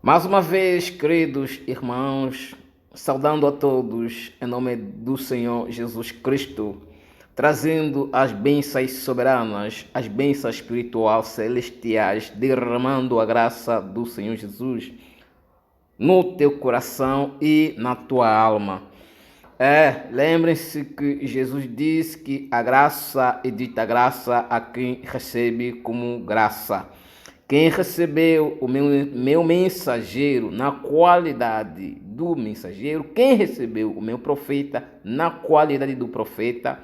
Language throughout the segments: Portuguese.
Mais uma vez, queridos irmãos, saudando a todos em nome do Senhor Jesus Cristo, trazendo as bênçãos soberanas, as bênçãos espirituais celestiais, derramando a graça do Senhor Jesus no teu coração e na tua alma. Lembrem-se que Jesus diz que a graça é dita graça a quem recebe como graça. Quem recebeu o meu mensageiro na qualidade do mensageiro, quem recebeu o meu profeta na qualidade do profeta,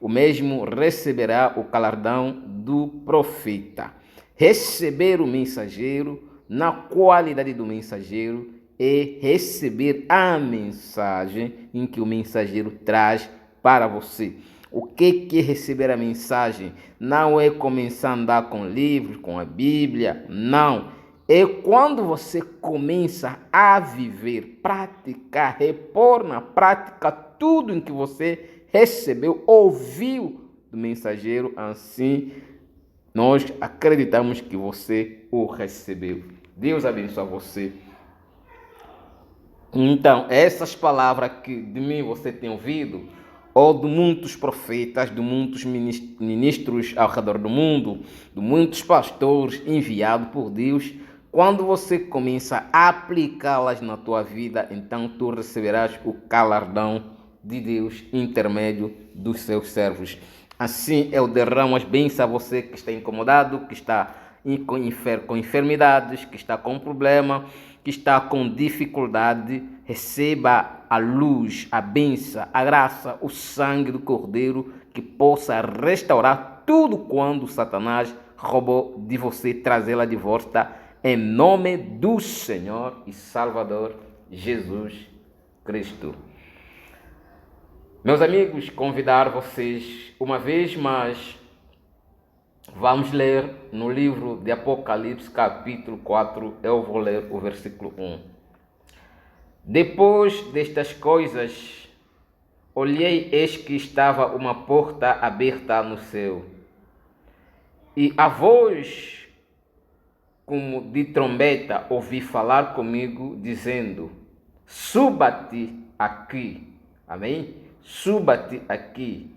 o mesmo receberá o galardão do profeta. Receber o mensageiro na qualidade do mensageiro é receber a mensagem em que o mensageiro traz para você. O que é receber a mensagem? Não é começar a andar com livros, com a Bíblia, não. É quando você começa a viver, praticar, repor na prática tudo em que você recebeu, ouviu do mensageiro, assim nós acreditamos que você o recebeu. Deus abençoe você. Então, essas palavras que de mim você tem ouvido, ou de muitos profetas, de muitos ministros ao redor do mundo, de muitos pastores enviados por Deus, quando você começa a aplicá-las na tua vida, então tu receberás o galardão de Deus intermédio dos seus servos. Assim eu derramo as bênçãos a você que está incomodado, que está com enfermidades, que está com problema, que está com dificuldade. Receba a luz, a bênção, a graça, o sangue do Cordeiro, que possa restaurar tudo quando Satanás roubou de você, trazê-la de volta, em nome do Senhor e Salvador Jesus Cristo. Meus amigos, convidar vocês uma vez mais, vamos ler no livro de Apocalipse, capítulo 4, eu vou ler o versículo 1. Depois destas coisas, olhei, eis que estava uma porta aberta no céu, e a voz como de trombeta ouvi falar comigo, dizendo: suba-te aqui, amém? Suba-te aqui,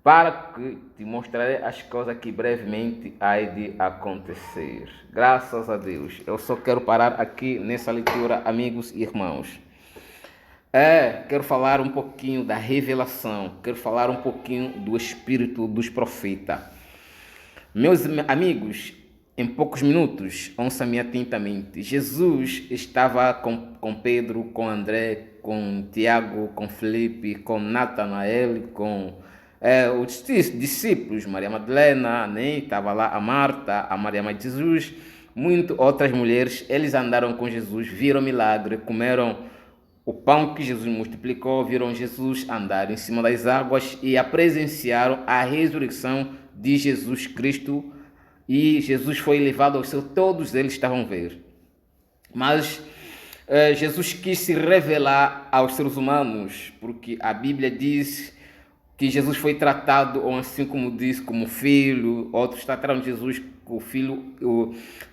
para que te mostrarei as coisas que brevemente há de acontecer. Graças a Deus. Eu só quero parar aqui nessa leitura, amigos e irmãos. Quero falar um pouquinho da revelação, quero falar um pouquinho do espírito dos profetas. Meus amigos, em poucos minutos, ouçam-me atentamente. Jesus estava com Pedro, com André, com Tiago, com Felipe, com Natanael, com os discípulos, Maria Madalena, né? Estava lá a Marta, a Maria Mãe de Jesus, muitas outras mulheres. Eles andaram com Jesus, viram milagre, comeram o pão que Jesus multiplicou, viram Jesus andar em cima das águas e presenciaram a ressurreição de Jesus Cristo. E Jesus foi levado ao céu, todos eles estavam a ver. Mas Jesus quis se revelar aos seres humanos, porque a Bíblia diz que Jesus foi tratado, ou assim como diz, como filho. Outros trataram Jesus como filho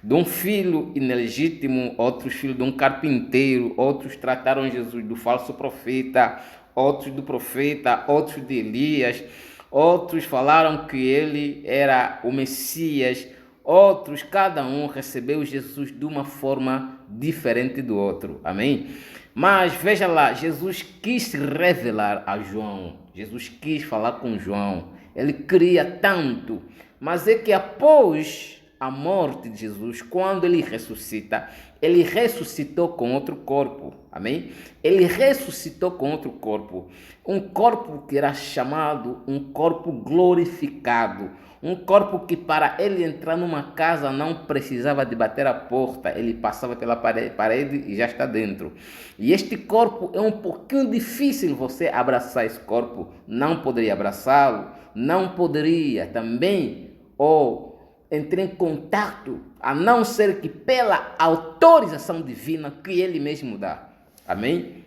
de um filho ilegítimo, outros filho de um carpinteiro, outros trataram Jesus do falso profeta, outros do profeta, outros de Elias, outros falaram que ele era o Messias, outros, cada um recebeu Jesus de uma forma diferente do outro, amém? Mas veja lá, Jesus quis se revelar a João, Jesus quis falar com João, ele queria tanto, mas é que após a morte de Jesus, quando ele ressuscita, ele ressuscitou com outro corpo, amém? Ele ressuscitou com outro corpo, um corpo que era chamado um corpo glorificado, um corpo que para ele entrar numa casa não precisava de bater a porta, ele passava pela parede e já está dentro. E este corpo é um pouquinho difícil você abraçar esse corpo, não poderia abraçá-lo, não poderia também, ou entrar em contato, a não ser que pela autorização divina que ele mesmo dá, amém?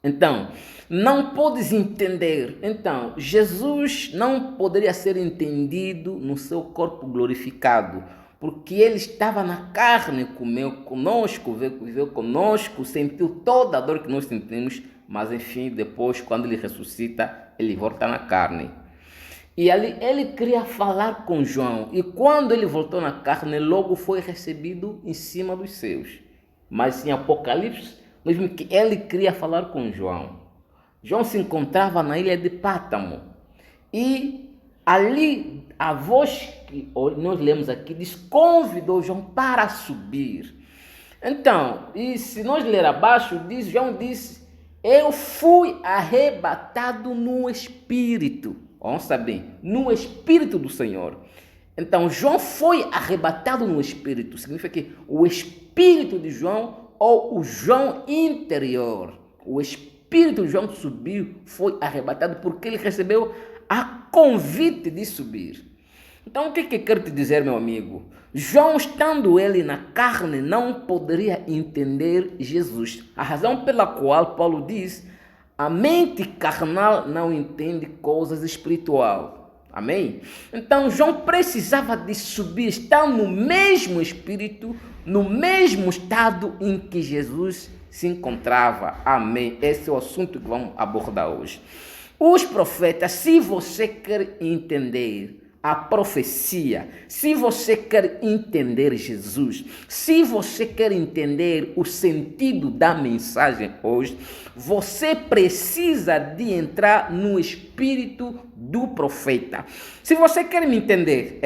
Então, não podes entender. Então, Jesus não poderia ser entendido no seu corpo glorificado, porque ele estava na carne, comeu conosco, viveu conosco, sentiu toda a dor que nós sentimos, mas enfim, depois, quando ele ressuscita, ele volta na carne. E ali ele queria falar com João, e quando ele voltou na carne, logo foi recebido em cima dos seus. Mas em Apocalipse, mesmo que ele queria falar com João. João se encontrava na ilha de Pátamo, e ali a voz que nós lemos aqui diz, convidou João para subir. Então, e se nós ler abaixo, João disse, eu fui arrebatado no Espírito. Vamos saber, no Espírito do Senhor. Então, João foi arrebatado no Espírito. Significa que o Espírito de João, ou o João interior, o Espírito de João subiu, foi arrebatado, porque ele recebeu a convite de subir. Então, o que eu quero te dizer, meu amigo? João, estando ele na carne, não poderia entender Jesus. A razão pela qual Paulo diz, a mente carnal não entende coisas espirituais. Amém? Então, João precisava de subir, estar no mesmo espírito, no mesmo estado em que Jesus se encontrava. Amém? Esse é o assunto que vamos abordar hoje. Os profetas, se você quer entender a profecia, se você quer entender Jesus, se você quer entender o sentido da mensagem hoje, você precisa de entrar no espírito do profeta. Se você quer me entender,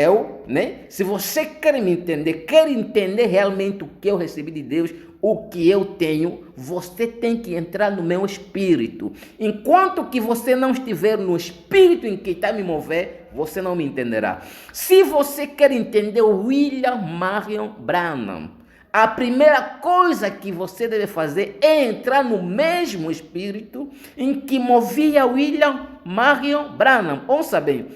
se você quer me entender, quer entender realmente o que eu recebi de Deus, o que eu tenho, você tem que entrar no meu espírito. Enquanto que você não estiver no espírito em que está me mover, você não me entenderá. Se você quer entender William Marion Branham, a primeira coisa que você deve fazer é entrar no mesmo espírito em que movia William Marion Branham. Ouça bem.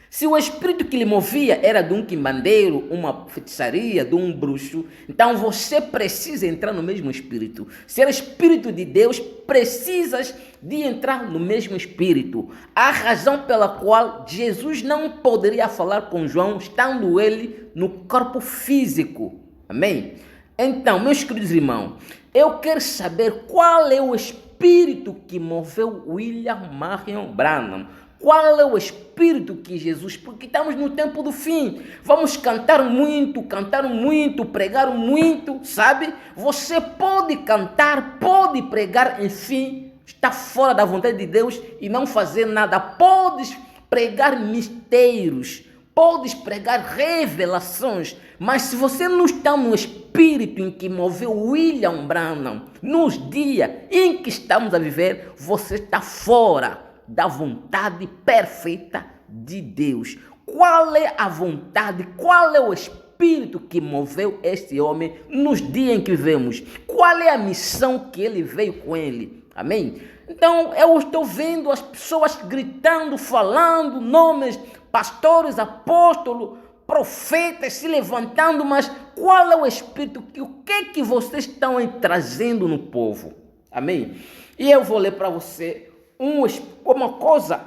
Se o espírito que lhe movia era de um quimbandeiro, uma feitiçaria, de um bruxo, então você precisa entrar no mesmo espírito. Se era espírito de Deus, precisas de entrar no mesmo espírito. A razão pela qual Jesus não poderia falar com João, estando ele no corpo físico. Amém? Então, meus queridos irmãos, eu quero saber qual é o espírito que moveu William Marion Branham. Qual é o espírito que Jesus... Porque estamos no tempo do fim. Vamos cantar muito, pregar muito, sabe? Você pode cantar, pode pregar, enfim, está fora da vontade de Deus e não fazer nada. Podes pregar mistérios, podes pregar revelações, mas se você não está no espírito em que moveu William Branham, nos dias em que estamos a viver, você está fora da vontade perfeita de Deus. Qual é a vontade, qual é o espírito que moveu este homem nos dias em que vivemos? Qual é a missão que ele veio com ele? Amém? Então eu estou vendo as pessoas gritando, falando nomes, pastores, apóstolos, profetas se levantando, mas qual é o espírito, o que vocês estão aí trazendo no povo? Amém? E eu vou ler para você uma coisa,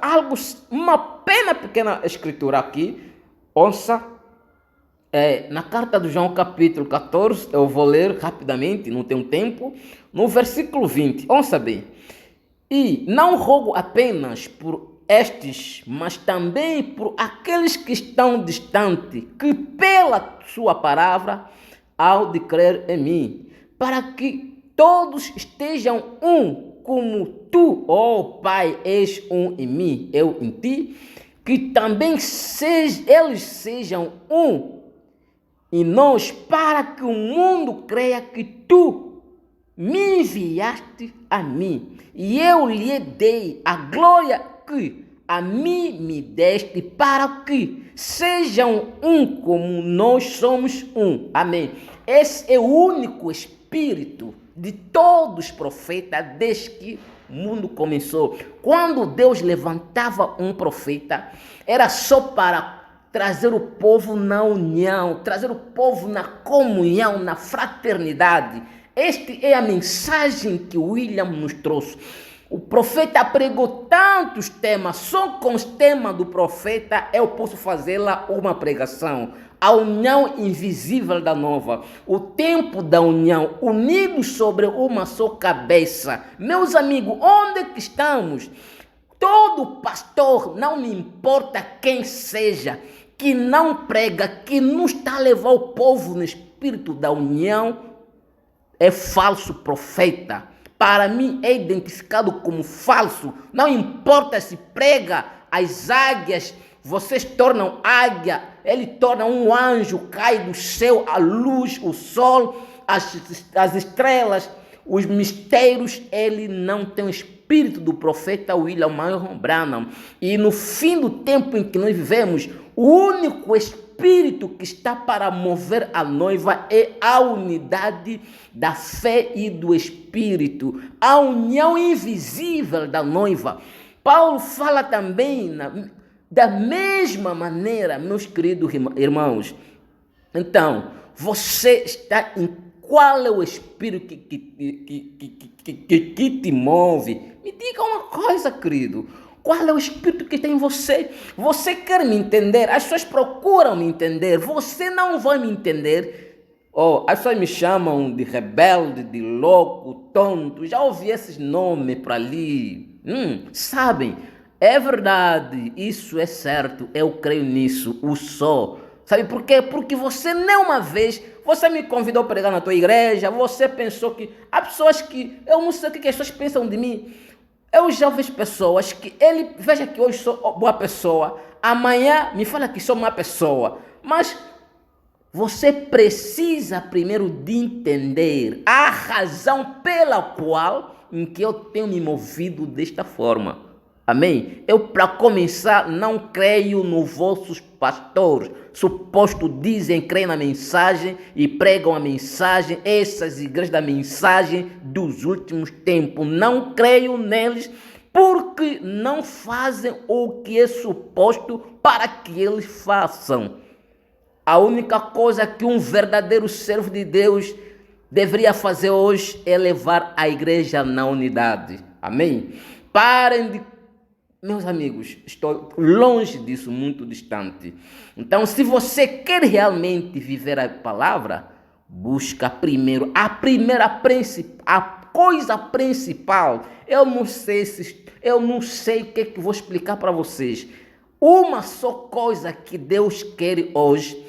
uma pequena escritura aqui. Ouça, na carta de João capítulo 14, eu vou ler rapidamente, não tenho tempo, no versículo 20, ouça bem. E não rogo apenas por estes, mas também por aqueles que estão distantes, que pela sua palavra hão de crer em mim, para que todos estejam um, como tu, ó Pai, és um em mim, eu em ti, que também eles sejam um em nós, para que o mundo creia que tu me enviaste a mim, e eu lhe dei a glória que a mim me deste, para que sejam um como nós somos um. Amém. Esse é o único espírito de todos os profetas desde que o mundo começou. Quando Deus levantava um profeta, era só para trazer o povo na união, trazer o povo na comunhão, na fraternidade. Esta é a mensagem que William nos trouxe. O profeta pregou tantos temas, só com os temas do profeta eu posso fazê-la uma pregação. A união invisível da nova, o tempo da união, unidos sobre uma só cabeça. Meus amigos, onde que estamos? Todo pastor, não me importa quem seja, que não prega, que não está a levar o povo no espírito da união, é falso profeta. Para mim é identificado como falso. Não importa se prega as águias, vocês tornam águia, ele torna um anjo, cai do céu a luz, o sol, as estrelas, os mistérios. Ele não tem o espírito do profeta William Marion Branham. E no fim do tempo em que nós vivemos, o único espírito que está para mover a noiva é a unidade da fé e do espírito, a união invisível da noiva. Paulo fala também da mesma maneira, meus queridos irmãos. Então, você está em qual é o espírito que te move? Me diga uma coisa, querido. Qual é o espírito que tem em você? Você quer me entender? As pessoas procuram me entender. Você não vai me entender. As pessoas me chamam de rebelde, de louco, tonto. Já ouvi esses nomes para ali. Sabem? É verdade. Isso é certo. Eu creio nisso. O só. Sabe por quê? Porque você nem uma vez, você me convidou a pregar na tua igreja. Você pensou que... Há pessoas que... Eu não sei o que as pessoas pensam de mim. Eu já vejo pessoas que ele veja que hoje sou boa pessoa, amanhã me fala que sou má pessoa. Mas você precisa primeiro de entender a razão pela qual em que eu tenho me movido desta forma. Amém? Eu, para começar, não creio nos vossos pastores. Suposto dizem, creem na mensagem e pregam a mensagem. Essas igrejas da mensagem dos últimos tempos. Não creio neles porque não fazem o que é suposto para que eles façam. A única coisa que um verdadeiro servo de Deus deveria fazer hoje é levar a igreja na unidade. Amém? Parem de... Meus amigos, estou longe disso, muito distante. Então, se você quer realmente viver a palavra, busca primeiro a coisa principal. Eu não sei o que vou explicar para vocês. Uma só coisa que Deus quer hoje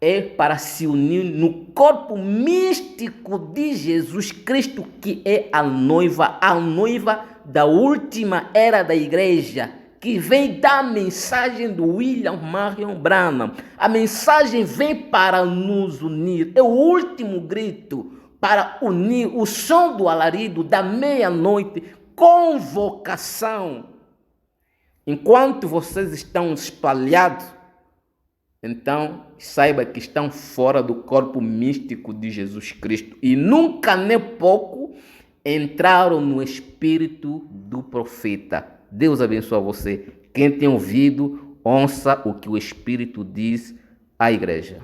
é para se unir no corpo místico de Jesus Cristo, que é a noiva da última era da igreja, que vem da mensagem do William Marion Branham. A mensagem vem para nos unir, é o último grito para unir, o som do alarido da meia-noite, convocação. Enquanto vocês estão espalhados, então saiba que estão fora do corpo místico de Jesus Cristo e nunca nem pouco entraram no espírito do profeta. Deus abençoe você. Quem tem ouvido, ouça o que o Espírito diz à igreja.